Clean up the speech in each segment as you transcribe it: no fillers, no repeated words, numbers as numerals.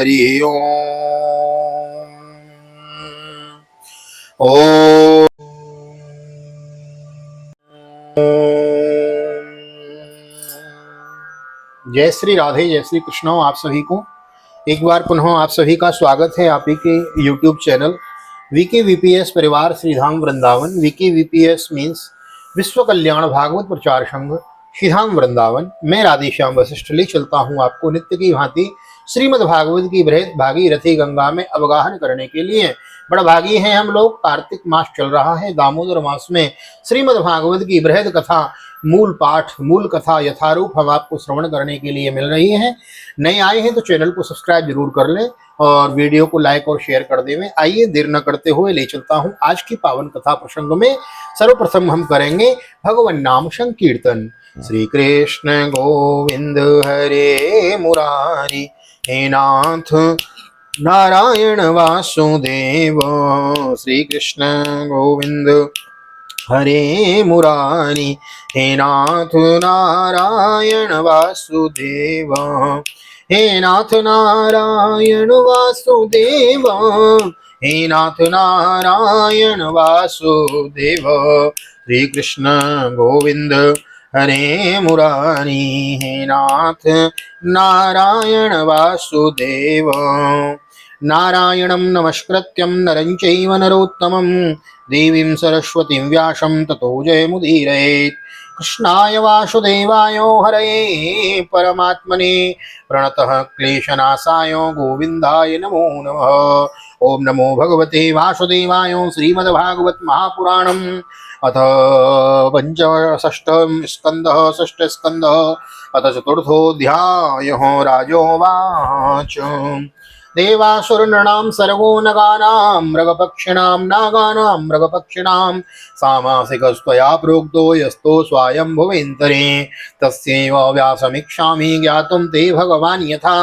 हरि ओम। जय श्री राधे, जय श्री कृष्ण। आप सभी को एक बार पुनः आप सभी का स्वागत है आप ही के YouTube चैनल वीके वीपीएस परिवार श्रीधाम वृंदावन। वीके वीपीएस मीन्स विश्व कल्याण भागवत प्रचार संघ श्रीधाम वृंदावन। मैं राधेश्याम वशिष्ठ ले चलता हूँ आपको नित्य की भांति श्रीमद् भागवत की बृहद भागीरथी गंगा में अवगाहन करने के लिए। बड़ा भागी हैं हम लोग, कार्तिक मास चल रहा है, दामोदर मास में श्रीमद् भागवत की बृहद कथा मूल पाठ मूल कथा यथारूप हम आपको श्रवण करने के लिए मिल रही है। नए आए हैं तो चैनल को सब्सक्राइब जरूर कर लें और वीडियो को लाइक और शेयर कर देवें। आइए देर न करते हुए ले चलता हूं आज की पावन कथा प्रसंग में। सर्वप्रथम हम करेंगे भगवान नाम संकीर्तन। श्री कृष्ण गोविंद हरे मुरारी, हे नाथ नारायण वासुदेव। श्री कृष्ण गोविंद हरे मुरारी, हे नाथ नारायण वासुदेव। हे नाथ नारायण वासुदेव, हे नाथ नारायण वासुदेव। श्री कृष्ण गोविंद हरे मुरारी, हे नाथ नारायण वासुदेव। नारायणं नमस्कृत्यं नरं चैव नरोत्तमं, देवीं सरस्वतीं व्यासं ततो जयमुदीरयेत्। कृष्णाय वासुदेवाय हरये परमात्मने प्रणतः क्लेशनाशाय गोविन्दाय नमो नमः। ओम नमो भगवते वासुदेवाय। श्रीमद्भागवत महापुराणम् अथ पंचषष्ठः स्कन्धः षष्ठः स्कन्धः अथ चतुर्थोऽध्यायः। राजोवाच देवासुरनृणां सर्गो नगानां मृगपक्षिणां नागानां मृगपक्षिणां सामासिकस्त्वया प्रोक्तो यस्तो स्वायम्भुवेन्तरे तस्यैव व्यासमीक्षामि ज्ञातुं ते भगवान् यथा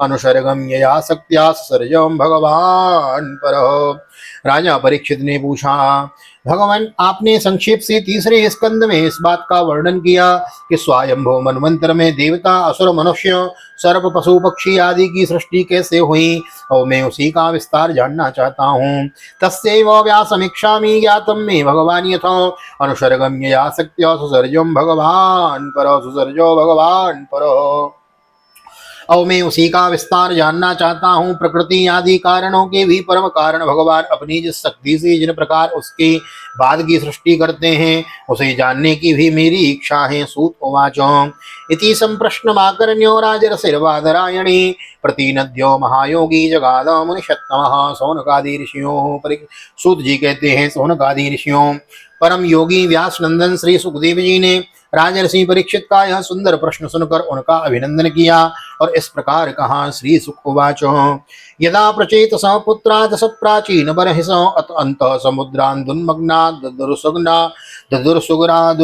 अनुसर्गं यया शक्त्या ससर्जं भगवान् परः। राजा परीक्षित ने पूछा, भगवान आपने संक्षेप से तीसरे स्कंद में इस बात का वर्णन किया कि स्वायंभव मनवंतर में देवता असुर मनुष्य सर्प पशु पक्षी आदि की सृष्टि कैसे हुई और मैं उसी का विस्तार जानना चाहता हूँ। तस्यैव व्यासमीक्षामि ज्ञातम में भगवान यथा अनुसर्गम यया शक्त्या सुसर्जम भगवान पर सुसर्जो भगवान पर। और मैं उसी का विस्तार जानना चाहता हूँ। प्रकृति आदि कारणों के भी परम कारण भगवान अपनी जिस शक्ति से जिन प्रकार उसके बाद की सृष्टि करते हैं उसे जानने की भी मेरी इच्छा है। सूत उवाच इति संप्रश्नमाकर्ण्यो राजर्षिर्बादरायणे प्रतिनद्यो महायोगी जगाद मुनिषत्तमः। सौनकादि ऋषियों सूत जी कहते हैं, सौनकादि ऋषियों परम योगी व्यास नंदन श्री सुखदेव जी ने राजर्षि परीक्षित का यह सुंदर प्रश्न सुनकर उनका अभिनंदन किया और इस प्रकार कहा। श्री सुख उवाच यदा प्रचेत स पुत्रा दश प्राचीन बर्हिष अत अंत समुद्रान् दुन्मग्नात् ददुर्सुगां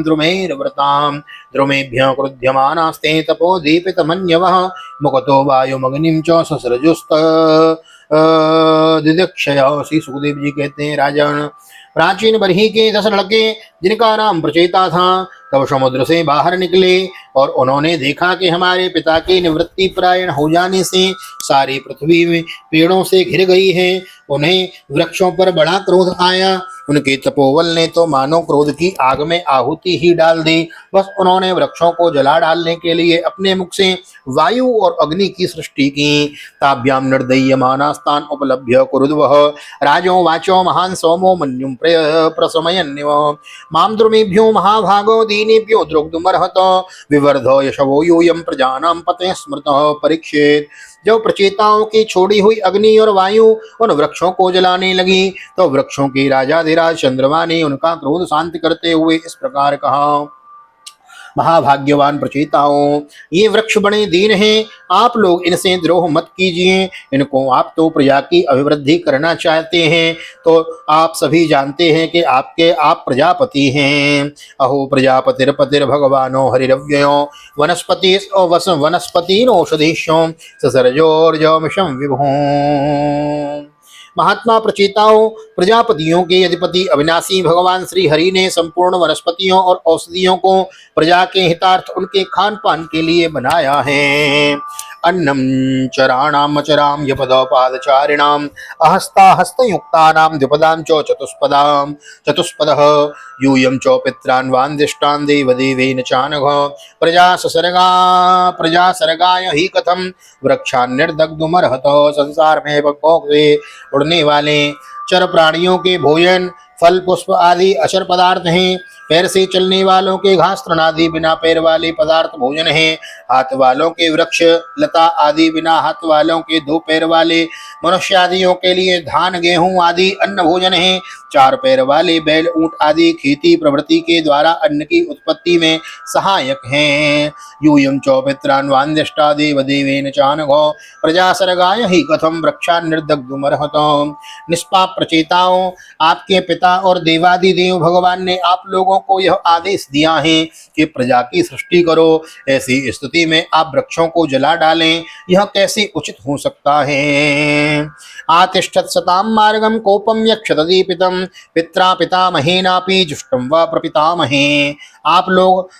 द्रुमैर्व्रतां द्रुमेभ्यः क्रुध्यमानास्ते तपो दीपितमन्यवः मुखतो वायुमग्निं च ससृजुस्त दिदक्षय। श्री सुखदेव जी कहते हैं, राजन प्राचीन बरही के 10 लड़के जिनका नाम प्रचेता था तब समुद्र से बाहर निकले और उन्होंने देखा कि हमारे पिता के निवृत्ति परायण हो जाने से सारी पृथ्वी में पेड़ों से घिर गई है। उन्हें वृक्षों पर बड़ा क्रोध आया। उनके तपोबल ने तो मानो क्रोध की आग में आहुति ही डाल दी। बस उन्होंने वृक्षों को जला डालने के लिए अपने मुख से वायु और अग्नि की सृष्टि की। ताभ्याम निर्दय्यमानास्तान उपलभ्य कुरुद्वः राजो वाचो महान सोमो मन्युम प्रसमयन्यव माम द्रुमेभ्यो महाभागो दीनेभ्यो द्रुग्धुमर्हत विवर्धो यशवो यूयं प्रजानां पते स्मृतः। परीक्षित जब प्रचेताओं की छोड़ी हुई अग्नि और वायु उन वृक्षों को जलाने लगी तो वृक्षों के राजाधिराज चंद्रमा ने उनका क्रोध शांत करते हुए इस प्रकार कहा, महाभाग्यवान प्रचेताओं, ये वृक्ष बड़े दीन हैं, आप लोग इनसे द्रोह मत कीजिए। इनको आप तो प्रजा की अभिवृद्धि करना चाहते हैं तो आप सभी जानते हैं कि आप प्रजापति हैं। अहो प्रजापतिर्पतिर भगवानो हरिरव्ययो वनस्पति वनस्पतिनौषधीशो ससर्जोर्जमिषं विभुः। महात्मा प्रचेताओं, प्रजापतियों के अधिपति अविनाशी भगवान श्री हरि ने संपूर्ण वनस्पतियों और औषधियों को प्रजा के हितार्थ उनके खान पान के लिए बनाया है। अन्नं चराणाम् अचरां यपदपादचारिणाम् अहस्ता हस्तयुक्तानां द्विपदां च चतुष्पदः यूयं च पित्रान्वान्दिष्टान् देवदेवेन चानघ प्रजा सर्गाय ही कथम वृक्षान् निर्दग्धुमर्हत। संसार में पक्षों से उड़ने वाले चर प्राणियों के भोजन फल पुष्प आदि अचर पदार्थ हैं। पैर से चलने वालों के घास तृणादि बिना पैर वाले पदार्थ भोजन हैं। हाथ वालों के वृक्ष लता आदि बिना हाथ वालों के दो पैर वाले मनुष्य आदियों के लिए धान गेहूं आदि अन्न भोजन हैं। चार पैर वाले बैल ऊंट आदि खेती प्रवृत्ति के द्वारा अन्न की उत्पत्ति में सहायक हैं। यूयं च पित्रान्वान्दिष्टा देवदेवेन चानघो प्रजा सर्गाय ही कथम वृक्षान् निर्दग्धुमर्हत। निष्पाप प्रचेताओं, आपके पिता और देवादि देव भगवान ने आप लोगों को यह आदेश दिया है कि प्रजा की सृष्टि करो। ऐसी स्थिति में आप वृक्षों को जला डालें, यह कैसे उचित हो सकता है। आतिष्ठत् सताम मार्गम कोपम यक्षतदीपितम पित्रा पितामहेनापि जुष्टम व प्रपितामहे। आप लोग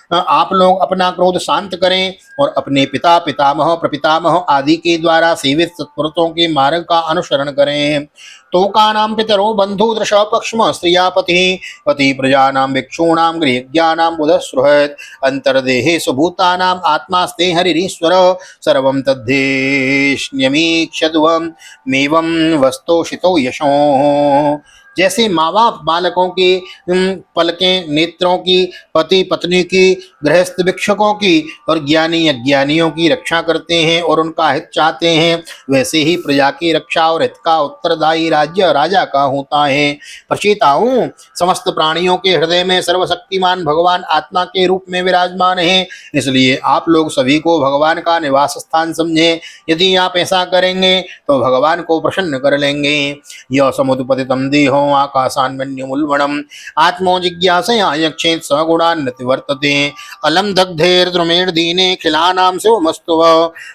अपना क्रोध शांत करें और अपने पिता पितामह प्रपितामह आदि के द्वारा सेवित सत्पुरुषों के मार्ग का अनुसरण करें। तोकानां पितरो बंधु दृश पक्ष्म स्त्रिया पति प्रजानां भिक्षूणां गृहज्ञानां बुधस्रुहत् अंतर्देहे सुभूतानां आत्मास्ते हरिरीश्वर सर्वं तद्धेष्ण्यमीक्षद्वं मेवं वस्तोषितो यशो। जैसे माँ बाप बालकों की पलकें नेत्रों की, पति पत्नी की, गृहस्थ भिक्षुकों की और ज्ञानी अज्ञानियों की रक्षा करते हैं और उनका हित चाहते हैं, वैसे ही प्रजा की रक्षा और हित का उत्तरदायी राज्य राजा का होता है। प्रचेताओं, समस्त प्राणियों के हृदय में सर्वशक्तिमान भगवान आत्मा के रूप में विराजमान है, इसलिए आप लोग सभी को भगवान का निवास स्थान समझें। यदि आप ऐसा करेंगे तो भगवान को प्रसन्न कर लेंगे। यह समुत्पतितं देहो आकाशान्मन्युमुल्बणम् आत्मो जिज्ञासया यक्षेत् सगुणान्नतिवर्तते अलम दग्धैर्द्रुमेर्दीने खिलानां शिवमस्तु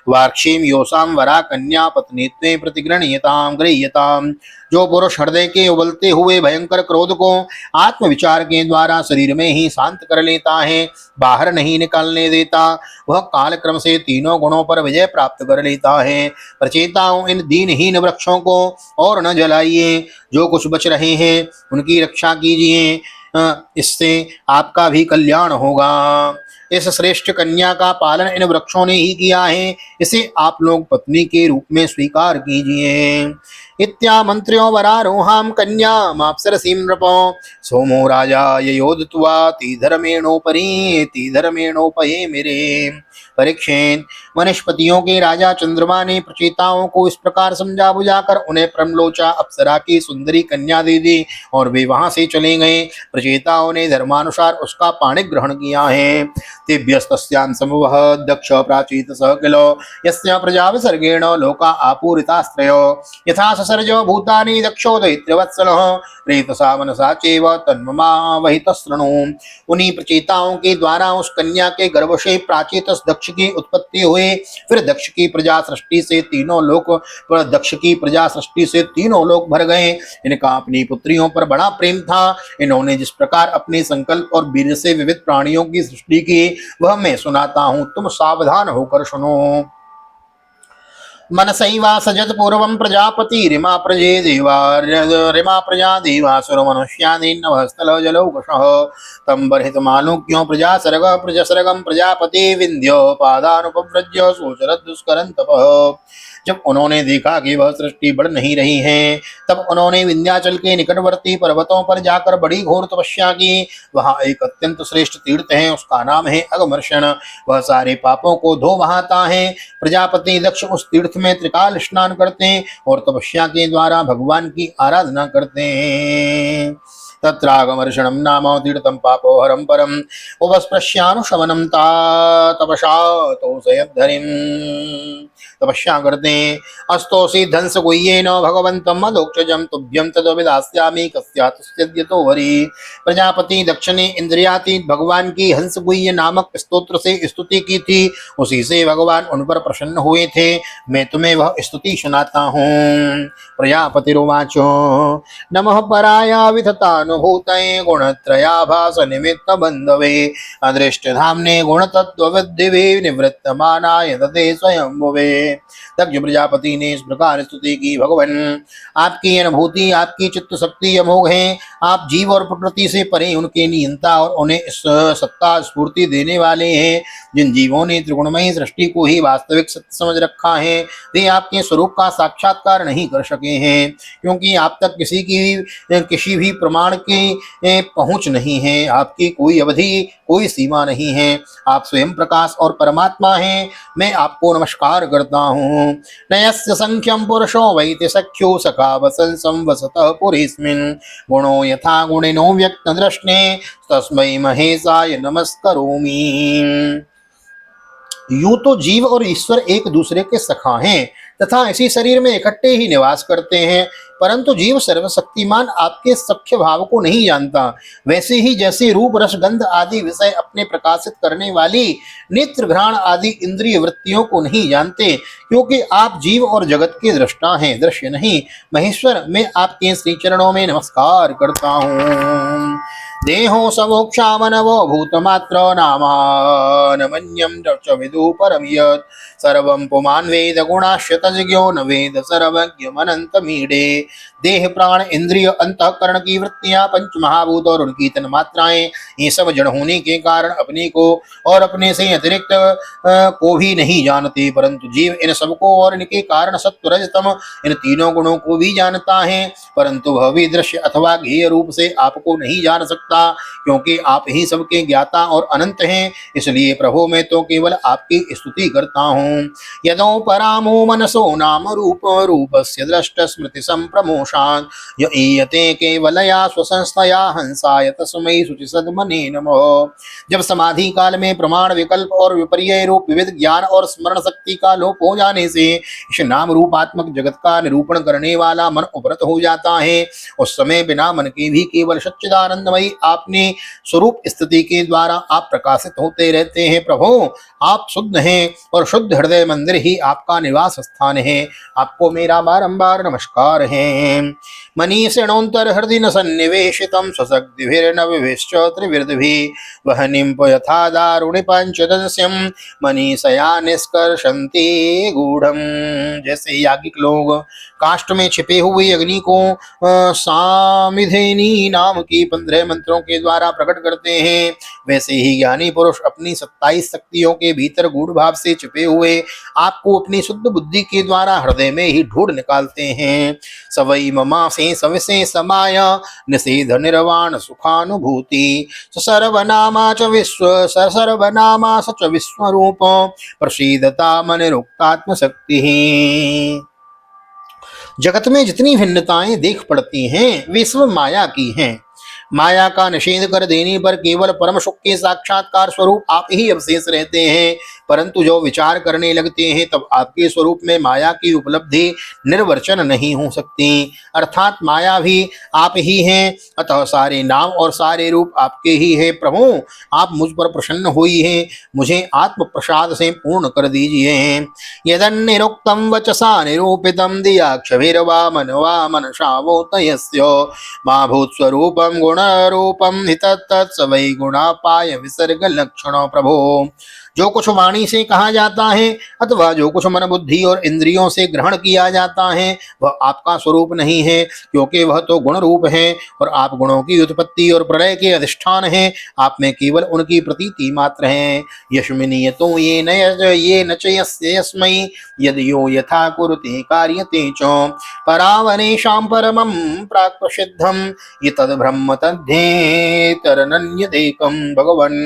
वार्क्षीं योसां वरा कन्या पत्नीत्वे गृह्यताम्। जो पुरुष हृदय के उबलते हुए भयंकर क्रोध को आत्मविचार के द्वारा शरीर में ही शांत कर लेता है, बाहर नहीं निकलने देता, वह कालक्रम से तीनों गुणों पर विजय प्राप्त कर लेता है। प्रचेताओं, इन दीनहीन वृक्षों को और न जलाइए, जो कुछ बच रहे हैं उनकी रक्षा कीजिए, इससे आपका भी कल्याण होगा। इस श्रेष्ठ कन्या का पालन इन वृक्षों ने ही किया है, इसे आप लोग पत्नी के रूप में स्वीकार कीजिए। इत्यामन्त्र्यो वरारोहां कन्यामाप्सरसीं नृपो सोमो राजा ययोदत्वा तीधर्मेणोपये मेरे। परीक्षित, वनस्पतियों के राजा चंद्रमा ने प्रचेताओं को इस प्रकार समझा बुझाकर उन्हें प्रमलोचा अप्सरा की सुंदरी कन्या दे दी और वे वहां से चले गए। प्रचेताओं ने धर्मानुसार उसका पाणी ग्रहण किया है। तेभ्यस्तस्यां समूह दक्ष प्राचीत स किलो यस्य प्रजा विसर्गेण लोका आपूरितास्त्रयो यथा ससर्जो भूतानि दक्षो दैत्यवत्सलः रेतसा मनसा चैव तन्ममा वहितशृणु। उन्हीं प्रचेताओं के द्वारा उस कन्या के गर्भ से प्राचीत दक्ष की उत्पत्ति हुई। फिर दक्ष की प्रजा सृष्टि से तीनों लोक भर गए। इनका अपनी पुत्रियों पर बड़ा प्रेम था। इन्होंने जिस प्रकार अपने संकल्प और वीर से विविध प्राणियों की सृष्टि की वह मैं सुनाता हूं, तुम सावधान होकर सुनो। मनसैवा सजत पूर्वं प्रजापति रिमा प्रजा देवासुर मनुष्यादीन्नभस्थल जलौकशः तं बर्हितमालुक्यो प्रजासर्गं प्रजापति विन्ध्योपादानुपव्रज्य सोचरत् दुष्करं तपः। जब उन्होंने देखा कि वह सृष्टि बढ़ नहीं रही है, तब उन्होंने विंध्याचल के निकटवर्ती पर्वतों पर जाकर बड़ी घोर तपस्या की। वहां एक अत्यंत श्रेष्ठ तीर्थ है, उसका नाम है अघमर्षण। वह सारे पापों को धो बहाता है। प्रजापति दक्ष उस तीर्थ में त्रिकाल स्नान करते हैं और तपस्या के द्वारा भगवान की आराधना करते हैं। तत्रागमर्षणं नाम तीर्थं पापोहरं परम् उपस्पृश्यानुशमनं तपसा तोषयद्धरिं। तपस्या करते हैं। अस्तोषि धंस गुह्येन भगवन्तं मदोक्षजं तुभ्यं तद्विदास्यामि कस्यातुस्यद्यतो हरि। प्रजापति दक्ष ने इंद्रियातीत भगवान की हंस गुह्य नामक स्तोत्र से स्तुति की थी। उसी से भगवान उन पर प्रसन्न हुए थे। मैं तुम्हें वह स्तुति सुनाता हूँ। प्रजापतिरुवाच नमः पराया विधतानुग्रहाय गुणानुभूतये गुणत्रयाभास निमित्त बंधवे अदृष्ट धामने गुण तत्व विद्धिवे निवृत्तमानाय तते स्वयंभुवे। दक्ष प्रजापति ने इस प्रकार स्तुति की, भगवान आपकी अनुभूति, आपकी चित्त शक्ति अमोघ है। आप जीव और प्रकृति से परे उनके नियंता और उन्हें सत्ता स्फूर्ति देने वाले हैं। जिन जीवों ने त्रिगुणमयी सृष्टि को ही वास्तविक सत्य समझ रखा है, वे आपके स्वरूप का साक्षात्कार नहीं कर सके हैं, क्योंकि आप तक किसी भी प्रमाण की पहुंच नहीं है। आपकी कोई अवधि, कोई सीमा नहीं है। आप स्वयं प्रकाश और परमात्मा हैं। मैं आपको नमस्कार करता हूँ। नयस्य संख्यम पुरुषो वैति सख्यो सखा वसन संवसतः पुरीस्मिन् गुणो यथा गुणिनो व्यक्त दृष्णे तस्मै महेशाय नमस्करोमि। यूं तो जीव और ईश्वर एक दूसरे के सखा हैं तथा इसी शरीर में इकट्ठे ही निवास करते हैं, परंतु जीव सर्वशक्तिमान आपके सख्य भाव को नहीं जानता। वैसे ही जैसे रूप रस गंध आदि विषय अपने प्रकाशित करने वाली नेत्र घ्राण आदि इंद्रिय वृत्तियों को नहीं जानते, क्योंकि आप जीव और जगत के दृष्टा हैं, दृश्य नहीं। महेश्वर, मैं आपके श्री चरणों में नमस्कार करता हूँ। देहो समोक्षामनवो भूतमात्र नामानमन्यं च विदु परं यत् सर्वं पुमान् वेद गुणाश्च तज्ज्ञो न वेद सर्वज्ञमनन्तमीडे। देह प्राण इंद्रिय अंतःकरण की वृत्तियां पंच महाभूत और उनकी तन मात्राएं, ये सब जड़ होने के कारण अपने को और अपने से अतिरिक्त को भी नहीं जानते, परंतु जीव इन सबको और इनके कारण सत्व रज तम इन तीनों गुणों को भी जानता है, परंतु वह भी दृश्य अथवा ज्ञेय रूप से आपको नहीं जान सकता, क्योंकि आप ही सबके ज्ञाता और अनंत हैं। इसलिए प्रभु मैं तो केवल आपकी स्तुति करता हूँ। यदो परामो मनसो नाम रूप रूपस्य दृष्ट स्मृति संप्रमोषान् य ईयते केवलया स्वसंस्थया हंसाय तस्मै शुचि सद्मने नमः। जब समाधि काल में प्रमाण विकल्प और विपर्यय रूप विविध ज्ञान और स्मरण शक्ति का लोप हो जाने से इस नाम रूपात्मक जगत का निरूपण करने वाला मन उपरत हो जाता है, उस समय बिना मन के भी केवल सच्चिदानंदमयी आपने स्वरूप स्थिति के द्वारा आप प्रकाशित होते रहते हैं। प्रभु आप शुद्ध हैं और शुद्ध हृदय मंदिर ही आपका निवास स्थान है। आपको मेरा बारंबार नमस्कार है। मनीषिणोन्तर हृदय न सन्निवेशितं स्वशक्तिभिर्न विभिश्च त्रिवृद्भिः वहनिं यथा दारुणि पंचदस्यं मनीषया निष्कर्षन्ति गूढ़म। जैसे याज्ञिक लोग काष्ठ में छिपे हुए अग्नि को सामिधेनी नाम की 15 मंत्रों के द्वारा प्रकट करते हैं, वैसे ही ज्ञानी पुरुष अपनी 27 शक्तियों के भीतर गूढ़ भाव से छिपे हुए आपको अपनी शुद्ध बुद्धि के द्वारा हृदय में ही ढूंढ निकालते हैं। सवई ममा से सविशे समाया निषेध निर्वाण सुखानुभूति सर्वनामा च विश्व सर्वनामा सच विश्वरूप प्रसीदता मनिरुक्तात्म शक्ति। जगत में जितनी भिन्नताएं देख पड़ती हैं वे सब माया की हैं। माया का निषेध कर देने पर केवल परम सुख के साक्षात्कार स्वरूप आप ही अवशेष रहते हैं, परंतु जो विचार करने लगते हैं तब आपके स्वरूप में माया की उपलब्धि निर्वचन नहीं हो सकती, अर्थात माया भी आप ही हैं। अतः सारे नाम और सारे रूप आपके ही हैं। प्रभु आप मुझ पर प्रसन्न हुई हैं, मुझे आत्म प्रसाद से पूर्ण कर दीजिए। यदन्निरुक्तं वचसा निरूपितं दियाक्षभिर्वा मनवा मनसावोतयस्य मा भूत्स्वरूपं गुणरूपं हि तत्तत् स वै गुणापाय विसर्ग लक्षण। प्रभो जो कुछ वाणी से कहा जाता है अथवा जो कुछ मन बुद्धि और इंद्रियों से ग्रहण किया जाता है वह आपका स्वरूप नहीं है, क्योंकि वह तो गुण रूप है और आप गुणों की उत्पत्ति और प्रलय के अधिष्ठान हैं। आप में केवल उनकी प्रतीति मात्र है। यस्मिनियतो ये न च यस्य यस्मै यदि यो यथा कुरुते कार्यते च परावनेषां परमं प्राक्प्रसिद्धं ये तद् ब्रह्म तद्धेतरनन्यदेकं। भगवन्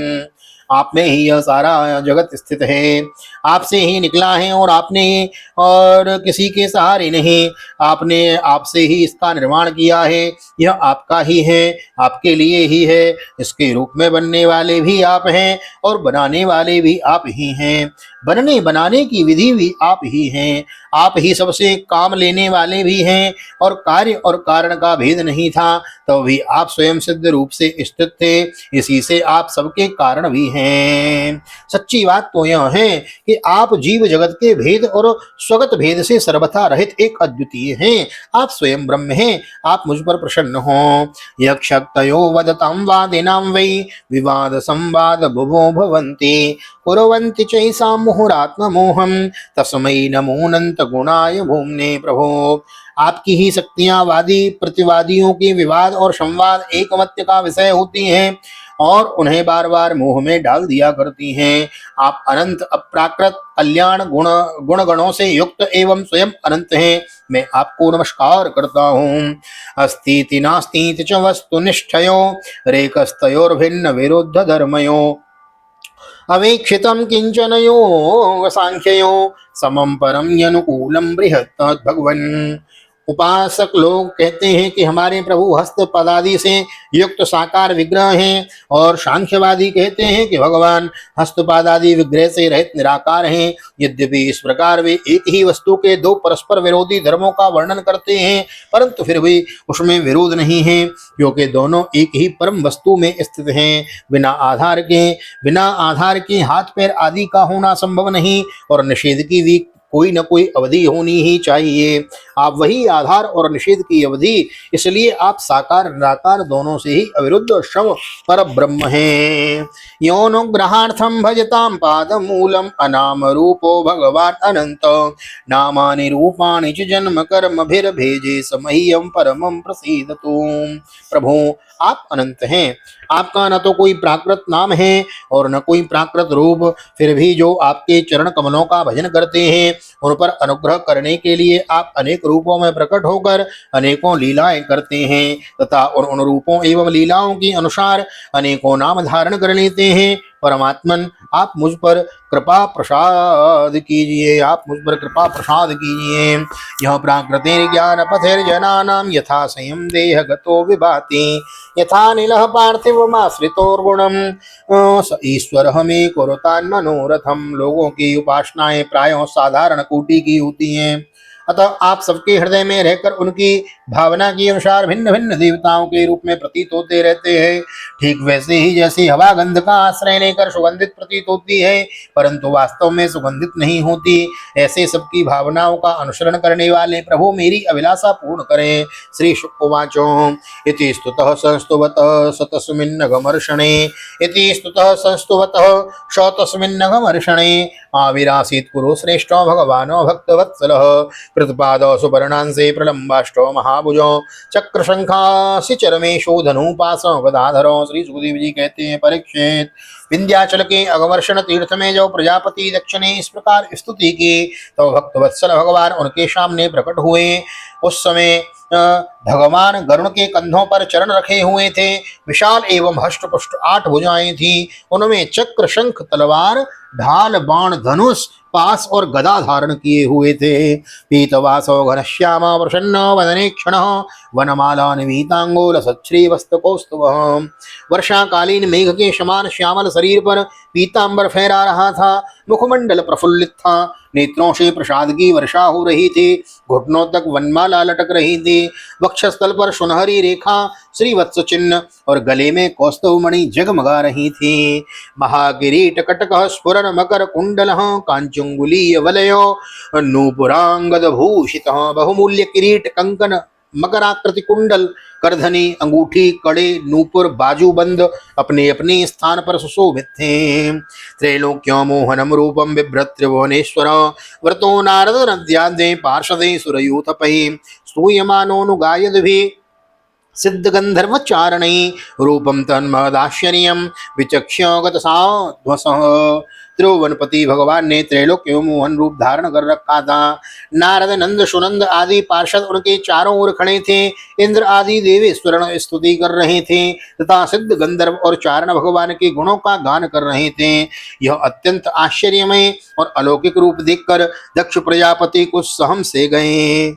आप में ही यह सारा जगत स्थित है, आपसे ही निकला है और आपने और किसी के सहारे नहीं, आपने आपसे ही इसका निर्माण किया है। यह आपका ही है, आपके लिए ही है। इसके रूप में बनने वाले भी आप हैं और बनाने वाले भी आप ही हैं। बनने बनाने की विधि भी आप ही हैं। आप ही सबसे काम लेने वाले भी हैं, और कार्य और कारण का भेद नहीं था तो भी आप स्वयं सिद्ध रूप से स्थित थे, इसी से आप सबके कारण भी हैं। सच्ची बात तो यह है कि आप जीव जगत के भेद और स्वगत भेद से सर्वथा रहित एक अद्वितीय हैं। आप स्वयं ब्रह्म हैं। आप मुझ पर प्रसन्न हो। यक्षक्तयो वदतां वादिनां वै विवाद संवाद भुवो भवन्ति कुर्वन्ति चैषां मुहुरात्ममोहं तस्मै नमोऽनंत गुणाय भूम्ने प्रभो। आपकी ही शक्तियां वादी प्रतिवादियों के विवाद और संवाद एकमत्य का विषय होती हैं और उन्हें बार बार मोह में डाल दिया करती हैं। आप अनंत अप्राकृत कल्याण गुण गणों से युक्त एवं स्वयं अनंत हैं। मैं आपको नमस्कार करता हूँ। अस्तीति नास्तीति च वस्तु निष्ठयो रेकस्तयोर्भिन्न विरुद्ध धर्मयो अवेक्षितं किंचनयो सांख्ययो समम परम यनुकूलम बृहत् भगवन्। उपासक लोग कहते हैं कि हमारे प्रभु हस्त पदादि से युक्त साकार विग्रह हैं, और सांख्यवादी कहते हैं कि भगवान हस्तपादादि विग्रह से रहित निराकार हैं। यद्यपि इस प्रकार वे एक ही वस्तु के दो परस्पर विरोधी धर्मों का वर्णन करते हैं, परंतु फिर भी उसमें विरोध नहीं है, क्योंकि दोनों एक ही परम वस्तु में स्थित हैं। बिना आधार के हाथ पैर आदि का होना संभव नहीं, और निषेध की भी कोई न कोई अवधि होनी ही चाहिए। आप वही आधार और निषेध की अवधि, इसलिए आप साकार निराकार दोनों से ही अविरुद्ध शव पर ब्रह्म हैं। योनुग्रहार्थम भजताम पादमूलम अनाम रूपो भगवान अनंत नामानि रूपाणि च जन्म कर्म भिर भेजे समह्यम परमं प्रसीदतु। प्रभु आप अनंत हैं। आपका न तो कोई प्राकृत नाम है और न कोई प्राकृत रूप, फिर भी जो आपके चरण कमलों का भजन करते हैं उन पर अनुग्रह करने के लिए आप अनेक रूपों में प्रकट होकर अनेकों लीलाएं करते हैं, तथा उन रूपों एवं लीलाओं के अनुसार अनेकों नाम धारण कर लेते हैं। परमात्मन आप मुझ पर कृपा प्रसाद कीजिए। आप मुझ पर कृपा प्रसाद कीजिए। यह प्राकृतिक ज्ञान पथिर्जनानां यथा संयम देह गतो विभाति यथा नीलः पार्थिवमाश्रितोर्गुणं स ईश्वर हमें कुरुतान् मनोरथम। लोगों की उपासनाएं प्रायों साधारण कोटि की होती हैं, अतः आप सबके हृदय में रहकर उनकी भावना के अनुसार भिन्न भिन्न देवताओं के रूप में प्रतीत होते रहते हैं। ठीक वैसे ही जैसे हवा गंध का आश्रय लेकर सुगंधित प्रतीत होती है, परंतु वास्तव में सुगंधित नहीं होती, ऐसे सबकी भावनाओं का अनुसरण करने वाले प्रभु मेरी अभिलाषा पूर्ण करें। श्री शुकवाचो इति स्तुतः संस्तुवतः सतस्मिन्नघमर्षणे इति स्तुतः संस्तुवतः शतस्मिन्नघमर्षणे आविरासीत् कुरु श्रेष्ठो भगवानो भक्तवत्सलः कृतपादौ सुपर्णांसे प्रलंबाष्टो महाभुजो चक्रशंखासि चरमेशो धनुपासो गदाधरो। श्री सुखदेव जी कहते हैं, परीक्षित विंध्याचल के अगवर्षण तीर्थ में जो प्रजापति दक्ष ने इस प्रकार स्तुति की, तो भक्तवत्सल भगवान उनके सामने प्रकट हुए। उस समय भगवान गरुण के कंधों पर चरण रखे हुए थे। विशाल एवं हष्ट पुष्ट 8 भुजाएं थी, उनमें चक्र शंख तलवार ढाल बाण धनुष पास और गदा धारण किए हुए थे। पीतवासो घनश्याम प्रसन्न वदने क्षण वनमाला निवीतांगोल सच्छ्रीवस्तकौस्तुभः। वर्षाकालीन मेघ के समान श्यामल शरीर पर पीतांबर फहरा रहा था। मुखमंडल प्रफुल्लित था, नेत्रों से प्रसाद की वर्षा हो रही थी, घुटनों तक वनमाला लटक रही थी, वक्षस्थल पर सुनहरी रेखा श्रीवत्स चिन्ह और गले में कौस्तुभमणि जगमगा रही थी। महाकिरीट कटक स्फुरन मकर कुंडल कांचुंगुलीय वलयो नूपुरांगद भूषित। बहुमूल्य किरीट कंकन मकराकृति कुंडल करधनी अंगूठी कड़े नूपुर बाजूबंद अपने अपने स्थान पर सुशोभित थे। त्रैलोक्यो मोहनम रूपम बिभ्रत त्रिभुवनेश्वर व्रतो नारद नद्यादे पार्षदे सुरयूथपहि स्तूयमानोऽनुगायद् भी सिद्ध गंधर्व चारणे रूपम तन्मदाश्चर्यं विचक्ष्य गतसाध्वसः। त्रिभुवनपति भगवान ने त्रैलोक्य मोहन रूप धारण कर रखा था। नारद नंद सुनंद आदि पार्षद उनके चारों ओर खड़े थे। इंद्र आदि देवेश्वर स्तुति कर रहे थे तथा सिद्ध गंधर्व और चारण भगवान के गुणों का गान कर रहे थे। यह अत्यंत आश्चर्यमय और अलौकिक रूप देखकर दक्ष प्रजापति कुछ सहम से गए।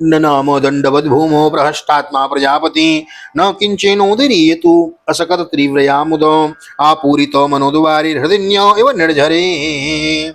न नाम दंडवद भूमो प्रहष्टात्मा प्रजापति न किंचेनोदीयतु असकत तीव्रया मुदो आपूरितो मनोद्वारी हृदय एवं निर्झरे।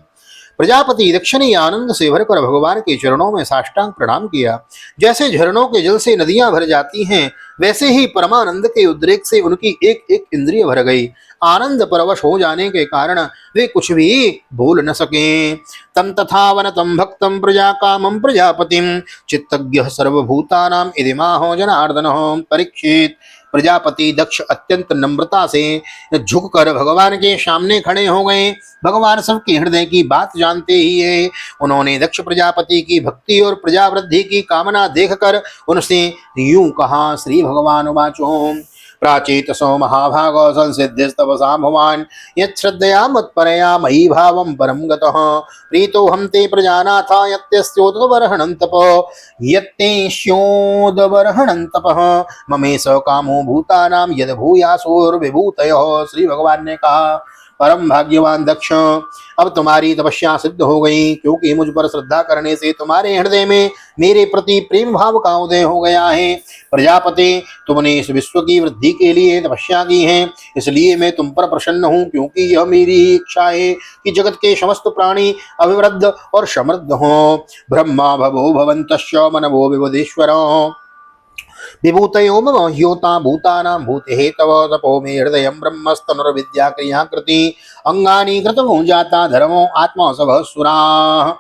प्रजापति दक्षिणी आनंद से भरकर भगवान के चरणों में साष्टांग प्रणाम किया। जैसे झरनों के जल से नदियां भर जाती हैं, वैसे ही परमानंद के उद्रेक से उनकी एक एक इंद्रिय भर गई। आनंद परवश हो जाने के कारण वे कुछ भी भूल न सके। तम तथा वनतम भक्तम प्रजा कामम प्रजापतिम चित्तज्ञ सर्वभूतानाम इदिमाहो जनार्दन परीक्षित। प्रजापति दक्ष अत्यंत नम्रता से झुककर भगवान के सामने खड़े हो गए। भगवान सबके हृदय की बात जानते ही है। उन्होंने दक्ष प्रजापति की भक्ति और प्रजावृद्धि की कामना देखकर उनसे यूं कहा। श्री भगवान वाचो प्राचेतसो महाभागो संसिद्धिस्तपसा भवान् यच्छ्रद्धया मत्परया मयि भावं परं गतः प्रीतोऽहं ते प्रजानाथ यत्यस्योदबर्हणं तपः यत्तेष्योदबर्हणं तपः ममे स कामो भूतानां यद् भूयासुर्विभूतयः। श्री भगवान ने कहा, परम भाग्यवान दक्ष, अब तुम्हारी तपस्या सिद्ध हो गई, क्योंकि मुझ पर श्रद्धा करने से तुम्हारे हृदय में मेरे प्रति प्रेम भाव का उदय हो गया है। प्रजापति, तुमने इस विश्व की वृद्धि के लिए तपस्या की है, इसलिए मैं तुम पर प्रसन्न हूँ, क्योंकि यह मेरी इच्छा है कि जगत के समस्त प्राणी अभिवृद्ध और समृद्ध हों। ब्रह्मा भवो भवन्तश्च मनवो विबुधीश्वरः विभूतयो मम ह्योता भूतानां भूते तव तपो मे हृदय ब्रह्मस्तनुर्विद्या क्रियाकृति अंगानि कृतमो जाता धर्मो आत्मा सभः सुराः।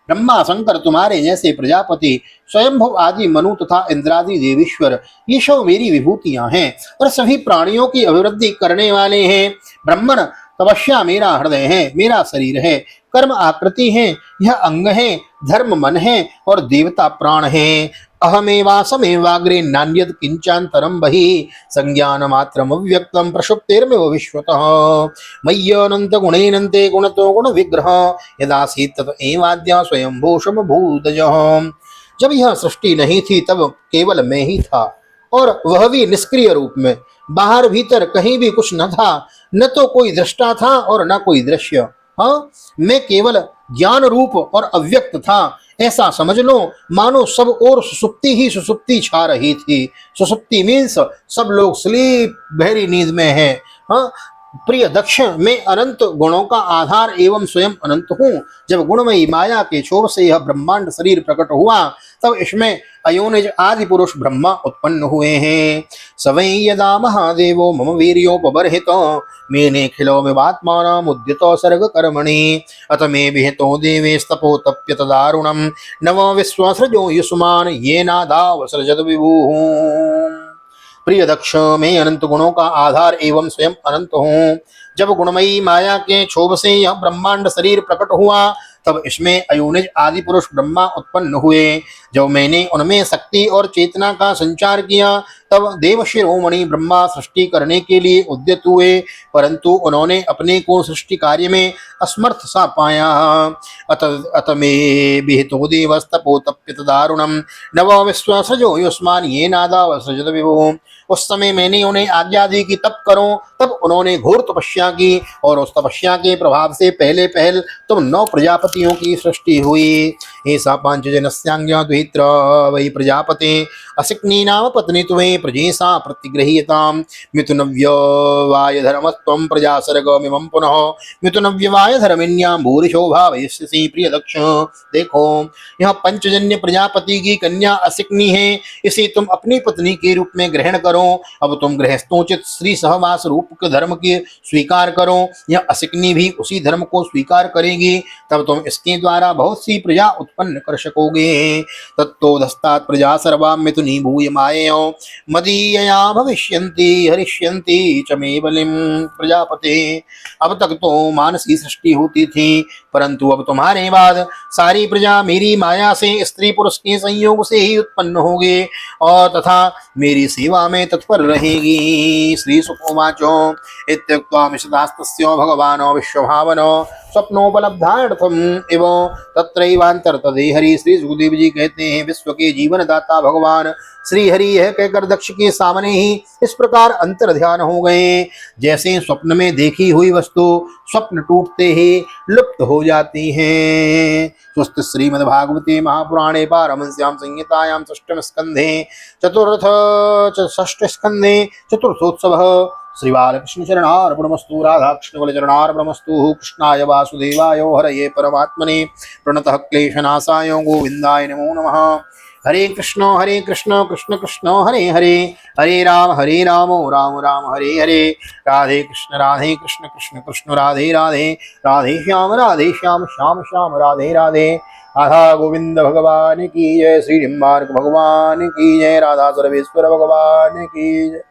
ब्रह्मा शंकर तुम्हारे जैसे प्रजापति स्वयंभव आदि मनु तथा इंद्रादि देवीश्वर ये सब मेरी विभूतियां हैं और सभी प्राणियों की अभिवृद्धि करने वाले हैं। ब्रह्मण तपस्या मेरा हृदय है, मेरा शरीर है, कर्म आकृति है, यह अंग है, धर्म मन है और देवता प्राण है। अहमेवासमेवाग्रे नान्यद किंचान्तरं बहिः संज्ञानमात्रम् अव्यक्तं प्रसुप्तेर्मेव विश्वतः मय्यनन्त गुणेनन्ते गुणतो गुण विग्रह यदासीत् तत एवाद्य स्वयंभू समभूतजः। जब यह सृष्टि नहीं थी तब केवल मैं ही था, और वह भी निष्क्रिय रूप में। बाहर भीतर कहीं भी कुछ न था, न तो कोई दृष्टा था और न कोई दृश्य। हाँ, मैं केवल ज्ञान रूप और अव्यक्त था, ऐसा समझ लो। मानो सब और सुसुप्ति ही सुसुप्ति छा रही थी। सुसुप्ति मीन्स सब लोग स्लीप, गहरी नींद में है। हाँ प्रिय दक्ष, मैं अनंत गुणों का आधार एवं स्वयं अनंत हूँ। जब गुणमयी माया के क्षोभ से यह ब्रह्मांड शरीर प्रकट हुआ, तब इसमें अयोनिज आदि पुरुष ब्रह्मा उत्पन्न हुए हैं। सवै यदा महादेवो मम वीर्योपबर्हितो मेने खिलो विवात्मानाम् उद्यतो सर्ग कर्मणि अत मे विहितो देवेस्तपो तप्यत दारुणम् नव विश्वसृजो युष्मान् येनादावसृजत विभुः। प्रिय दक्ष, मैं अनंत गुणों का आधार एवं स्वयं अनंत हूँ। जब गुणमयी माया के क्षोभ से यह ब्रह्मांड शरीर प्रकट हुआ, तब इसमें अयोनिज आदि पुरुष ब्रह्मा उत्पन्न हुए। जब मैंने उनमें शक्ति और चेतना का संचार किया, तब देव शिरोमणि ब्रह्मा सृष्टि करने के लिए उद्यत हुए, परंतु उन्होंने अपने को सृष्टि कार्य में असमर्थ सा पाया। अत मे विहितो देवस्तपो तप्यत दारुणम नव विश्वसृजो युष्मान् येनादावसृजत विभुः। उस समय मैंने उन्हें आज्ञा दी कि तप करो, तब उन्होंने घोर तपस्या की, और उस तपस्या के प्रभाव से पहले पहल तुम 9 प्रजापतियों की सृष्टि हुई। ऐसा पांचजनस्यांज्ञा द्वित्र वै प्रजापते असिक्नी नाम पत्नी त्वे प्रजेशा प्रतिगृह्यताम् मिथुनव्यवाय धर्मस्त्वं प्रजा सर्गमिमं पुनः मिथुनव्यवाय धर्मिण्यां भूरिशो भावयिष्यसि। प्रिय दक्ष, देखो, यह पंचजन्य प्रजापति की कन्या असिक्नी है, इसे तुम अपनी पत्नी के रूप में ग्रहण करो। अब तुम गृहस्थोचित श्री सहवास रूप के धर्म के स्वीकार करो। यह असिक्नी भी उसी धर्म को स्वीकार करेगी, तब तुम इसके द्वारा बहुत सी प्रजा उत्पन्न कर सकोगे। तत्तोधस्तात् प्रजा सर्वा मिथुनी भूय माययो मदीयया भविष्यन्ति हरिष्यन्ति च मे बलिं। प्रजापते, अब तक तो मानसी सृष्टि होती थी, परंतु अब तुम्हारे बाद सारी प्रजा मेरी माया से स्त्री पुरुष के संयोग से ही उत्पन्न होगी और तथा मेरी सेवा में तत्पर रहेगी। श्री सुकोवाचो इत्युक्त्वा मिषदास्तस्यो भगवानो विश्वभावनो स्वप्नोपलब्धार्थम एवं तत्रैवांतर्तदे हरि। श्री सुखदेव जी कहते हैं विश्व के जीवन दाता भगवान श्री हरि यह कहकर दक्ष के सामने ही इस प्रकार अंतर ध्यान हो गए, जैसे स्वप्न में देखी हुई वस्तु स्वप्न टूटते ही लुप्त हो जाती हैं। स्वस्थ श्रीमद्भागवते महापुराणे पारमहंस्यां संहितायां षष्ठ स्कंधे चतुर्थोत्सवः। श्री बालकृष्ण चरणार्पणमस्तु। राधा कृष्ण बल चरणार्पणमस्तु। कृष्णाय वासुदेवाय हरये परमात्मने प्रणतः क्लेशनाशाय गोविंदाय नमो नमः। हरे कृष्ण कृष्ण कृष्ण हरे हरे, हरे राम राम राम हरे हरे। राधे कृष्ण कृष्ण कृष्ण राधे राधे, राधे श्याम श्याम श्याम राधे राधे। राधा गोविंद भगवान की जय, श्री निम्बार्क भगवान की जय, राधा सर्वेश्वर भगवान की जय,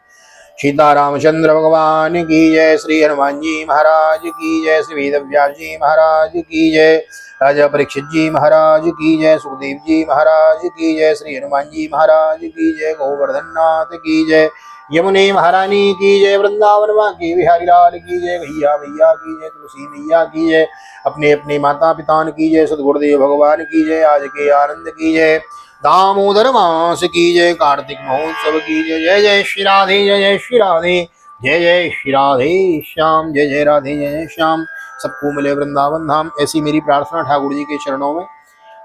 सीतारामचंद्र भगवान की जय, श्री हनुमान जी महाराज की जय, श्री वेदव्यास जी महाराज की जय, राजा परीक्षित जी महाराज की जय, सुखदेव जी महाराज की जय, श्री हनुमान जी महाराज की जय, गोवर्धन नाथ की जय, यमुने महारानी की जय, वृंदावन माँ की बिहारी लाल की जय, भैया मैया की जय, तुलसी मैया की जय, अपने अपने माता पिता की जय, सदगुरुदेव भगवान की जय, आज के आनंद की जय, दामोदर मास की जय, कार्तिक महोत्सव की जय। जय जय श्री राधे, जय जय श्री राधे, जय जय श्री राधे श्याम, जय जय राधे जय जय श्याम। सबको मिले वृंदावन धाम, ऐसी मेरी प्रार्थना ठाकुर जी के चरणों में।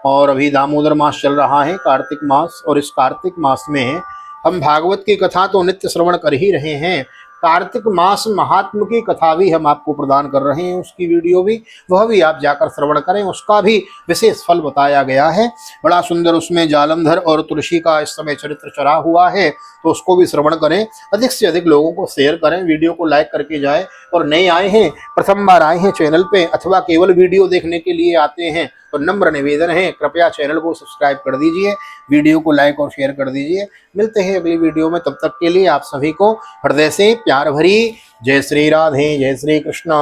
और अभी दामोदर मास चल रहा है, कार्तिक मास, और इस कार्तिक मास में हम भागवत की कथा तो नित्य श्रवण कर ही रहे हैं, कार्तिक मास महात्म की कथा भी हम आपको प्रदान कर रहे हैं, उसकी वीडियो भी, वह भी आप जाकर श्रवण करें, उसका भी विशेष फल बताया गया है। बड़ा सुंदर उसमें जालंधर और तुलसी का इस समय चरित्र चढ़ा हुआ है, तो उसको भी श्रवण करें, अधिक से अधिक लोगों को शेयर करें, वीडियो को लाइक करके जाए। और नए आए हैं, प्रथम बार आए हैं चैनल पे, अथवा केवल वीडियो देखने के लिए आते हैं, तो नम्र निवेदन है कृपया चैनल को सब्सक्राइब कर दीजिए, वीडियो को लाइक और शेयर कर दीजिए। मिलते हैं अगली वीडियो में, तब तक के लिए आप सभी को हृदय से प्यार भरी जय श्री राधे, जय श्री कृष्ण,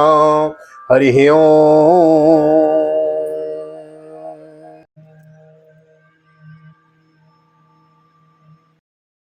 हरि ओम।